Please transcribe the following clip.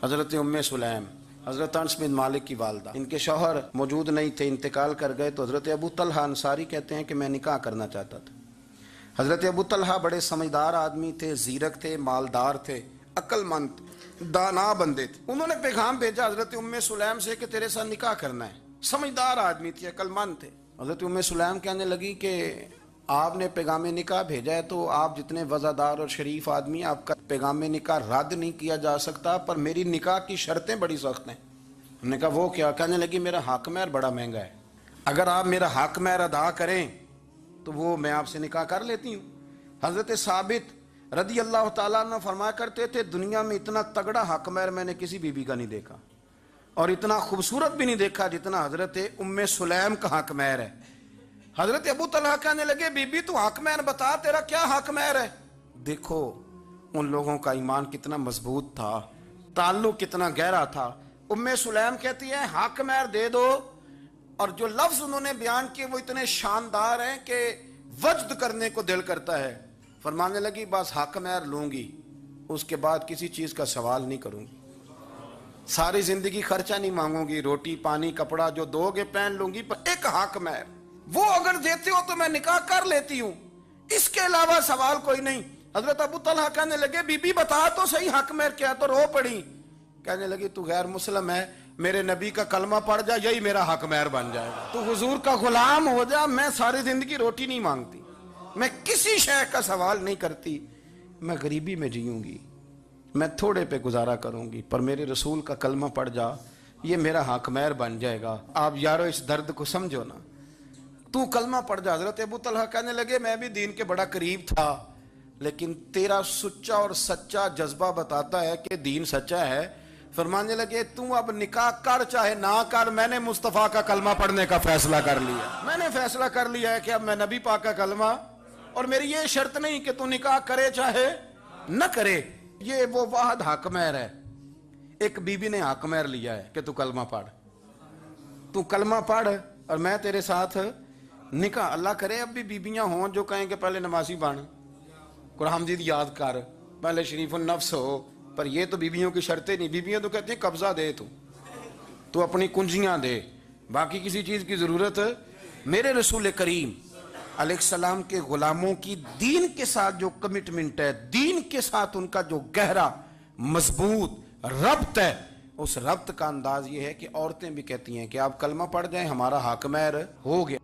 حضرت ام سلیم حضرت انس بن مالک کی والدہ، ان کے شوہر موجود نہیں تھے، انتقال کر گئے، تو حضرت ابو طلحہ انصاری کہتے ہیں کہ میں نکاح کرنا چاہتا تھا۔ حضرت ابو طلحہ بڑے سمجھدار آدمی تھے، زیرک تھے، مالدار تھے، عقل مند دانا بندے تھے۔ انہوں نے پیغام بھیجا حضرت ام سلیم سے کہ تیرے ساتھ نکاح کرنا ہے۔ سمجھدار آدمی تھے، عقل مند تھے۔ حضرت ام سلیم کہنے لگی کہ آپ نے پیغام نکاح بھیجا ہے تو آپ جتنے وزادار اور شریف آدمی ہیں، آپ کا پیغام نکاح رد نہیں کیا جا سکتا، پر میری نکاح کی شرطیں بڑی سخت ہیں۔ ہم نے کہا وہ کیا؟ کہنے لگی میرا حق مہر بڑا مہنگا ہے، اگر آپ میرا حق مہر ادا کریں تو وہ میں آپ سے نکاح کر لیتی ہوں۔ حضرت ثابت رضی اللہ تعالیٰ عنہ فرمایا کرتے تھے دنیا میں اتنا تگڑا حق مہر میں نے کسی بی بی کا نہیں دیکھا، اور اتنا خوبصورت بھی نہیں دیکھا جتنا حضرت ام سلیم کا حق مہر ہے۔ حضرت ابو طلحہ کہنے لگے بی بی تو حق مہر بتا، تیرا کیا حق مہر ہے؟ دیکھو ان لوگوں کا ایمان کتنا مضبوط تھا، تعلق کتنا گہرا تھا۔ ام سلیم کہتی ہے حق مہر دے دو، اور جو لفظ انہوں نے بیان کیے وہ اتنے شاندار ہیں کہ وجد کرنے کو دل کرتا ہے۔ فرمانے لگی بس حق مہر لوں گی، اس کے بعد کسی چیز کا سوال نہیں کروں گی، ساری زندگی خرچہ نہیں مانگوں گی، روٹی پانی کپڑا جو دو گے پہن لوں گی، پر ایک حق مہر وہ اگر دیتے ہو تو میں نکاح کر لیتی ہوں، اس کے علاوہ سوال کوئی نہیں۔ حضرت ابو طلحہ کہنے لگے بی بی بتا تو صحیح حق مہر کیا، تو رو پڑی۔ کہنے لگی تو غیر مسلم ہے، میرے نبی کا کلمہ پڑھ جا، یہی میرا حق مہر بن جائے گا، تو حضور کا غلام ہو جا، میں ساری زندگی روٹی نہیں مانگتی، میں کسی شے کا سوال نہیں کرتی، میں غریبی میں جیوں گی، میں تھوڑے پہ گزارا کروں گی، پر میرے رسول کا کلمہ پڑھ جا، یہ میرا حق مہر بن جائے گا۔ آپ یارو اس درد کو سمجھو نا، تو کلمہ پڑھ جا۔ حضرت ابو طلحہ کہنے لگے میں بھی دین کے بڑا قریب تھا، لیکن تیرا سچا اور سچا جذبہ بتاتا ہے کہ دین سچا ہے۔ فرمانے لگے تو اب نکاح کر چاہے نہ کر، میں نے مصطفیٰ کا کلمہ پڑھنے کا فیصلہ کر لیا، میں نے فیصلہ کر لیا ہے کہ اب میں نبی پاک کا کلمہ، اور میری یہ شرط نہیں کہ تو نکاح کرے چاہے نہ کرے، یہ وہ واحد حق مہر ہے۔ ایک بی بی نے حق مہر لیا ہے کہ تو کلمہ پڑھ، تو کلمہ پڑھ اور میں تیرے ساتھ نکاح۔ اللہ کرے اب بھی بیویاں ہوں جو کہیں کہ پہلے نمازی بن، قرآن مجید یاد کر، پہلے شریف النفس ہو، پر یہ تو بیویوں کی شرطیں نہیں۔ بیویاں تو کہتی ہیں قبضہ دے، تو اپنی کنجیاں دے، باقی کسی چیز کی ضرورت۔ میرے رسول کریم علیہ السلام کے غلاموں کی دین کے ساتھ جو کمٹمنٹ ہے، دین کے ساتھ ان کا جو گہرا مضبوط ربط ہے، اس ربط کا انداز یہ ہے کہ عورتیں بھی کہتی ہیں کہ آپ کلمہ پڑھ جائیں، ہمارا حق مہر ہو گیا۔